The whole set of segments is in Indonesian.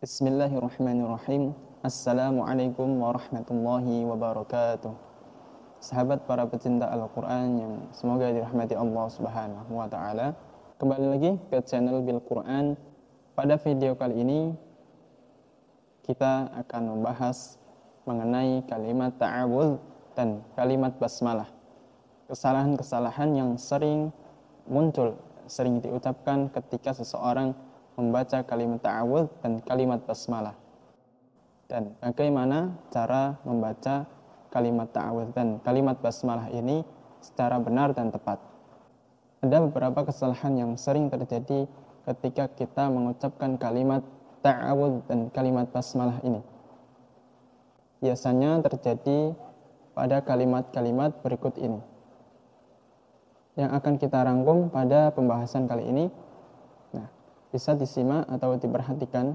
Bismillahirrahmanirrahim. Assalamualaikum warahmatullahi wabarakatuh. Sahabat para pecinta Al-Quran yang semoga dirahmati Allah Subhanahu wa Ta'ala. Kembali lagi ke channel Bil Quran. Pada video kali ini kita akan membahas mengenai kalimat ta'awudz dan kalimat basmalah. Kesalahan-kesalahan yang sering muncul, sering diucapkan ketika seseorang membaca kalimat ta'awudz dan kalimat basmalah. Dan bagaimana cara membaca kalimat ta'awudz dan kalimat basmalah ini secara benar dan tepat. Ada beberapa kesalahan yang sering terjadi ketika kita mengucapkan kalimat ta'awudz dan kalimat basmalah ini. Biasanya terjadi pada kalimat-kalimat berikut ini, yang akan kita rangkum pada pembahasan kali ini. Bisa disimak atau diperhatikan.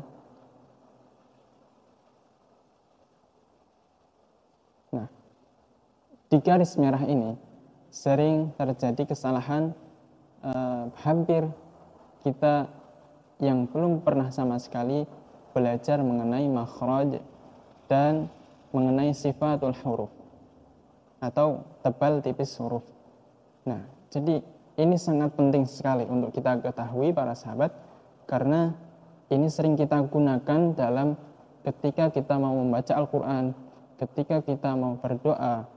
Nah, di garis merah ini sering terjadi kesalahan hampir kita yang belum pernah sama sekali belajar mengenai makhraj dan mengenai sifatul huruf atau tebal tipis huruf. Nah, jadi ini sangat penting sekali untuk kita ketahui para sahabat, karena ini sering kita gunakan dalam ketika kita mau membaca Al-Quran, ketika kita mau berdoa,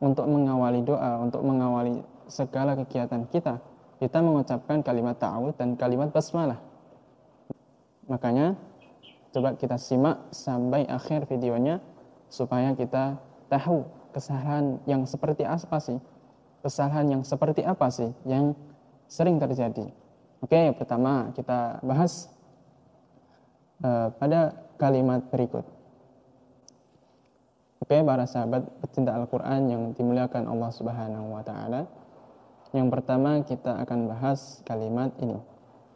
untuk mengawali doa, untuk mengawali segala kegiatan kita mengucapkan kalimat ta'awudz dan kalimat basmalah. Makanya coba kita simak sampai akhir videonya supaya kita tahu kesalahan yang seperti apa sih, kesalahan yang seperti apa sih yang sering terjadi. Oke, pertama kita bahas pada kalimat berikut. Oke, para sahabat pecinta Al-Quran yang dimuliakan Allah Subhanahu wa Ta'ala. Yang pertama kita akan bahas kalimat ini.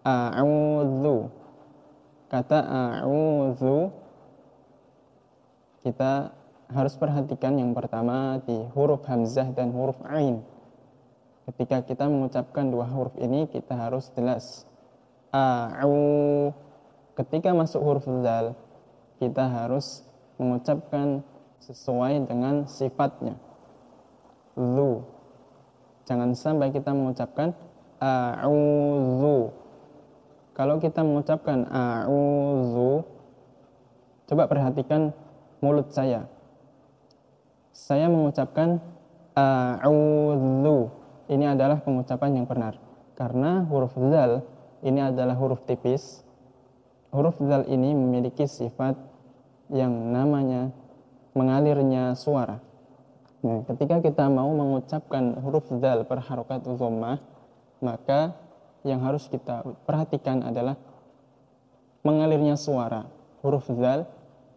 A'udzu. Kata a'udzu kita harus perhatikan yang pertama di huruf hamzah dan huruf ain. Ketika kita mengucapkan dua huruf ini, kita harus jelas. A'u. Ketika masuk huruf zal, kita harus mengucapkan sesuai dengan sifatnya. Zu. Jangan sampai kita mengucapkan a'udzu. Kalau kita mengucapkan a'udzu, coba perhatikan mulut saya. Saya mengucapkan a'udzu. Ini adalah pengucapan yang benar. Karena huruf zal ini adalah huruf tipis. Huruf zal ini memiliki sifat yang namanya mengalirnya suara. Nah, ketika kita mau mengucapkan huruf zal berharokat dhammah, maka yang harus kita perhatikan adalah mengalirnya suara. Huruf zal,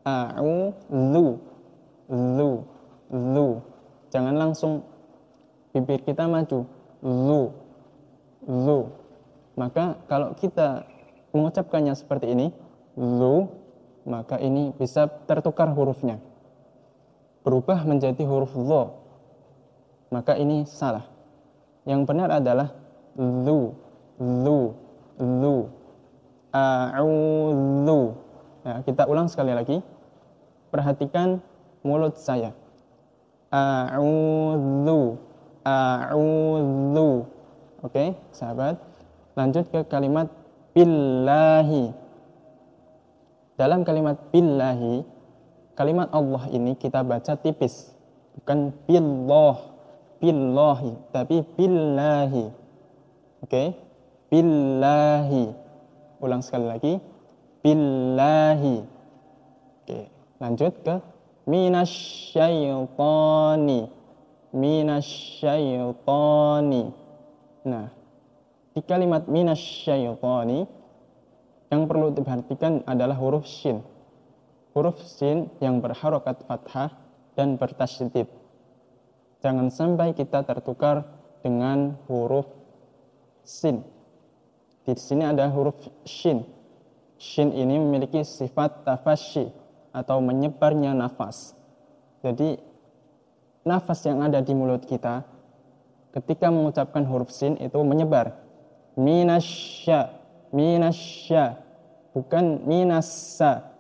a'udzu, zu, zu. Jangan langsung bibir kita maju, zu, zu. Maka kalau kita mengucapkannya seperti ini, zu, maka ini bisa tertukar hurufnya, berubah menjadi huruf dho. Maka ini salah. Yang benar adalah zu, zu, zu, a'udzu. Nah, kita ulang sekali lagi. Perhatikan mulut saya. A'udzu. A'udzu. Oke, sahabat. Lanjut ke kalimat billahi. Dalam kalimat billahi, kalimat Allah ini kita baca tipis, bukan billah, billahi, tapi billahi. Oke, billahi. Ulang sekali lagi. Billahi. Oke, lanjut ke minasyaitani. Minasyaitani. Nah, di kalimat minasyaitani yang perlu diperhatikan adalah huruf shin. Huruf shin yang berharokat fathah dan bertasydid. Jangan sampai kita tertukar dengan huruf sin. Di sini ada huruf shin. Shin ini memiliki sifat tafasyi atau menyebarnya nafas. Jadi nafas yang ada di mulut kita ketika mengucapkan huruf sin itu menyebar. Minasya, minasya, bukan minassa.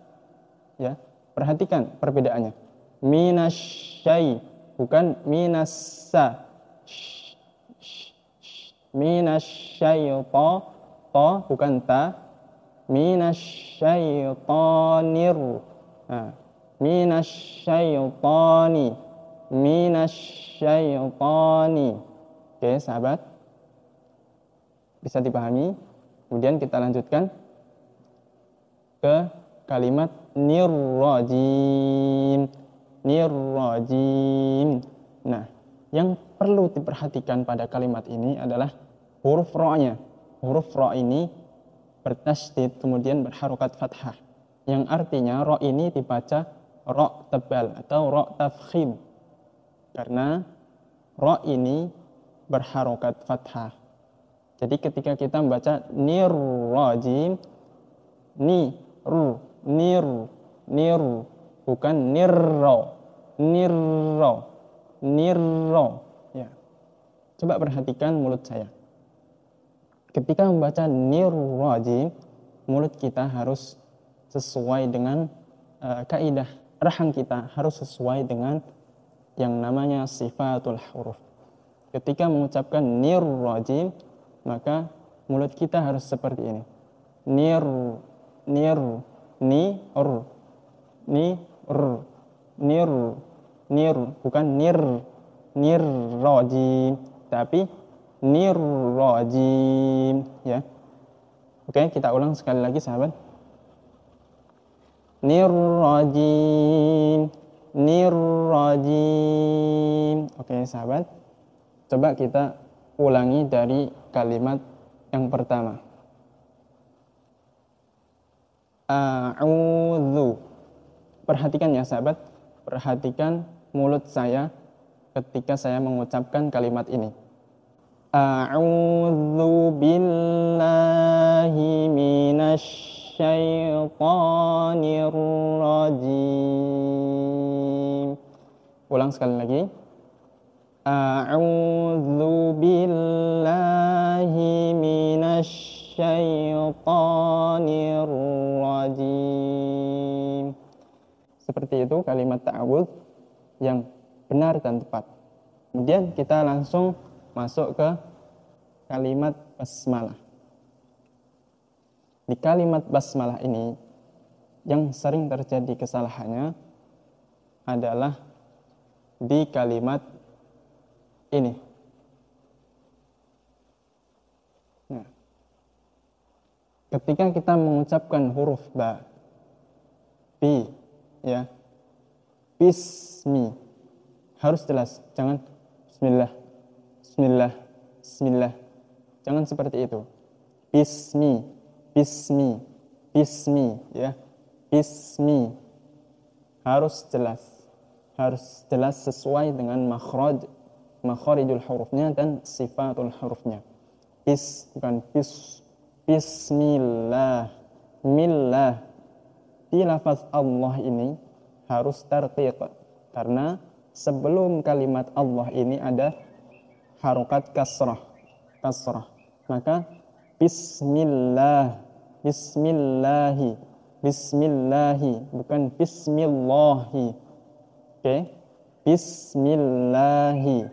Ya, perhatikan perbedaannya. Minasyai, bukan minassa. Minasyaiton, to bukan ta. Minasyaitonir. Nah, minasyaitoni. Minasyaitoni. Oke, sahabat. Bisa dipahami? Kemudian kita lanjutkan ke kalimat nirrajim. Nirrajim. Nah, yang perlu diperhatikan pada kalimat ini adalah huruf ro-nya. Huruf ro ini bertasydid kemudian berharokat fathah. Yang artinya ro ini dibaca ro tebal atau ro tafkhim. Karena ro ini berharokat fathah. Jadi ketika kita membaca nirrajim, niru, bukan nirro, ya. Coba perhatikan mulut saya. Ketika membaca nirrajim, mulut kita harus sesuai dengan kaidah rahang kita, harus sesuai dengan yang namanya sifatul huruf. Ketika mengucapkan nirrajim, maka mulut kita harus seperti ini. Bukan nirrajim, tapi nirrajim, ya. Oke, kita ulang sekali lagi, sahabat. Nirrajim. Oke, sahabat. Coba kita ulangi dari kalimat yang pertama. A'udzu. Perhatikan ya, sahabat. Perhatikan mulut saya ketika saya mengucapkan kalimat ini. A'udzu billahi minasyaitonir rajim. Ulang sekali lagi. A'udzu billahi minasyaitonir rajim. Seperti itu kalimat ta'awudz yang benar dan tepat. Kemudian kita langsung masuk ke kalimat basmalah. Di kalimat basmalah ini yang sering terjadi kesalahannya adalah di kalimat ini. Nah, ketika kita mengucapkan huruf ba, bi, ya, bismi, harus jelas, jangan bismillah, bismillah, bismillah, jangan seperti itu. Bismi, bismi, bismi, ya, bismi, harus jelas sesuai dengan makharijul hurufnya dan sifatul hurufnya. Bukan bismillah, millah. Di lafaz Allah ini harus tarqiq, karena sebelum kalimat Allah ini ada harokat kasrah. Maka bismillah, bismillahi, bukan bismillahi. Oke, bismillahi,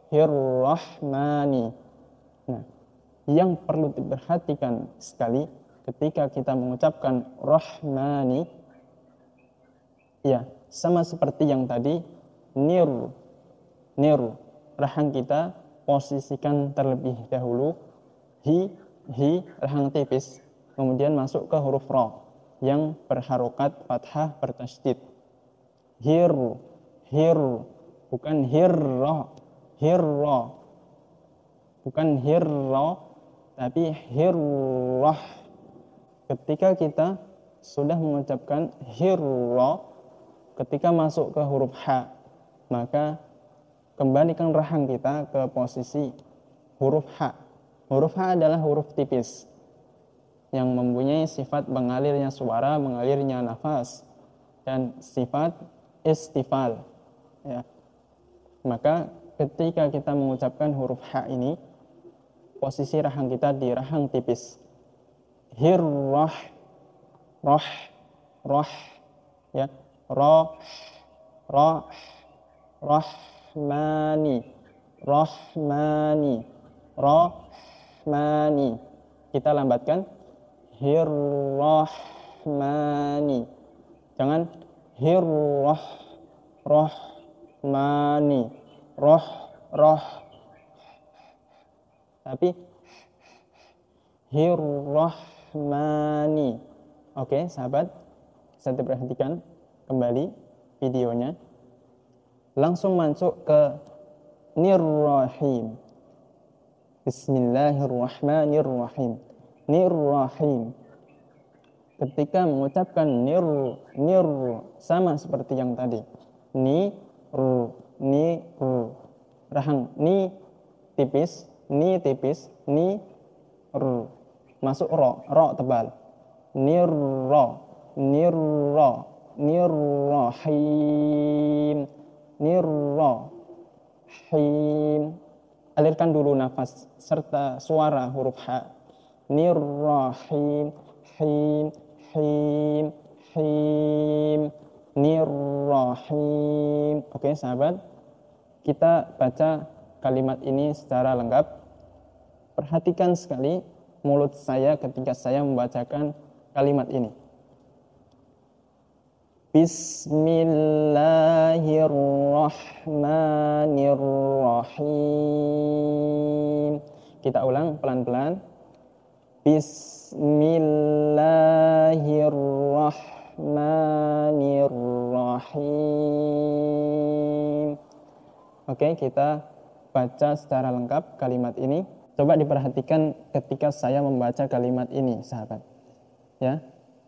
hirrahmani. Nah, yang perlu diperhatikan sekali ketika kita mengucapkan rahmani, ya, sama seperti yang tadi, niru, rahang kita posisikan terlebih dahulu, hi, rahang tipis, kemudian masuk ke huruf ra yang berharokat fathah bertasydid. Hiru, bukan hirra, bukan hirra, tapi hirrah. Ketika kita sudah mengucapkan hirra, ketika masuk ke huruf ha, maka kembalikan rahang kita ke posisi huruf ha. Huruf ha adalah huruf tipis yang mempunyai sifat mengalirnya suara, mengalirnya nafas, dan sifat istifal, ya. Maka ketika kita mengucapkan huruf ha ini, posisi rahang kita di rahang tipis. hirrah, roh, roh, ya, roh, roh, rahmani, rahmani, rahmani. Kita lambatkan, hirrahmani. Jangan hirrah, rahmani, roh, roh. Tapi hirrahmani. Oke, sahabat, bisa diperhatikan kembali videonya. Langsung masuk ke nirrahim. Bismillahirrahmanirrahim. Nirrahim. Ketika mengucapkan nir sama seperti yang tadi. Ni rahang ni tipis, ni masuk ro tebal. Nirrahim. Alirkan dulu nafas serta suara huruf H. Nirrahim, him, nirrahim. Oke, sahabat, kita baca kalimat ini secara lengkap. Perhatikan sekali mulut saya ketika saya membacakan kalimat ini. Bismillahirrahmanirrahim. Kita ulang pelan-pelan. Bismillahirrahmanirrahim. Oke, kita baca secara lengkap kalimat ini. Coba diperhatikan ketika saya membaca kalimat ini, sahabat. Ya,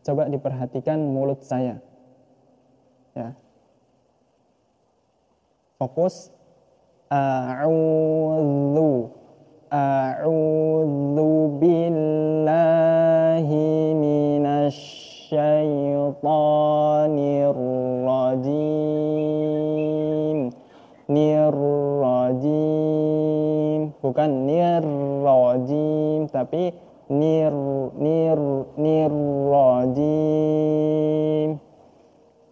coba diperhatikan mulut saya. Ya. Fokus. A'udzu billahi minasyaitonir rajim. Nirrajim, bukan nirrajim, tapi nirrajim.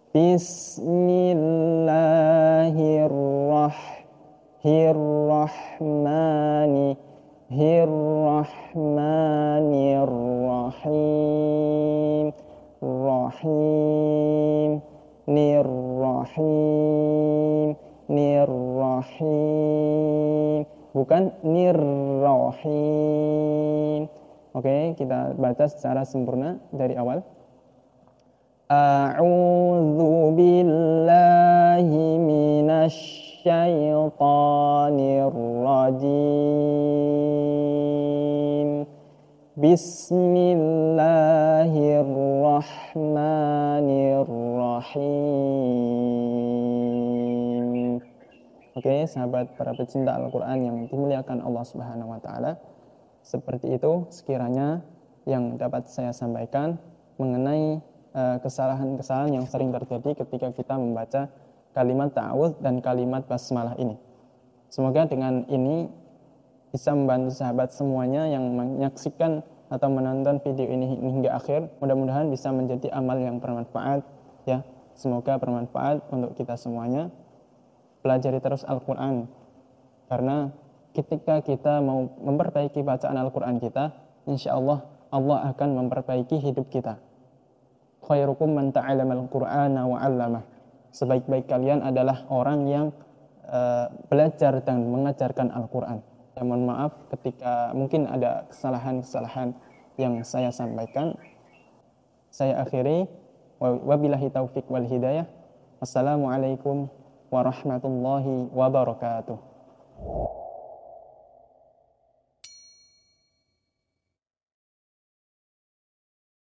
Bismillahirrahmanirrahim. Rahim, nirrahim, nirrahim, bukan nirrahim. Oke, kita baca secara sempurna dari awal. A'udzu billahi minasyaitonir rajim. Bismillahirrahmanirrahim. Oke, sahabat para pecinta Al-Quran yang dimuliakan Allah Subhanahu wa Ta'ala, seperti itu sekiranya yang dapat saya sampaikan mengenai kesalahan-kesalahan yang sering terjadi ketika kita membaca kalimat ta'awudz dan kalimat basmalah ini. Semoga dengan ini bisa membantu sahabat semuanya yang menyaksikan atau menonton video ini hingga akhir. Mudah-mudahan bisa menjadi amal yang bermanfaat, ya. Semoga bermanfaat untuk kita semuanya. Pelajari terus Al-Quran, karena ketika kita mau memperbaiki bacaan Al-Quran kita, insya Allah Allah akan memperbaiki hidup kita. Khairukum man ta'allama al-Qur'ana wa 'allamah. Sebaik-baik kalian adalah orang yang belajar dan mengajarkan Al-Quran. Ya, mohon maaf ketika mungkin ada kesalahan-kesalahan yang saya sampaikan. Saya akhiri. Wabillahi taufik wal hidayah. Wassalamualaikum warahmatullahi wabarakatuh.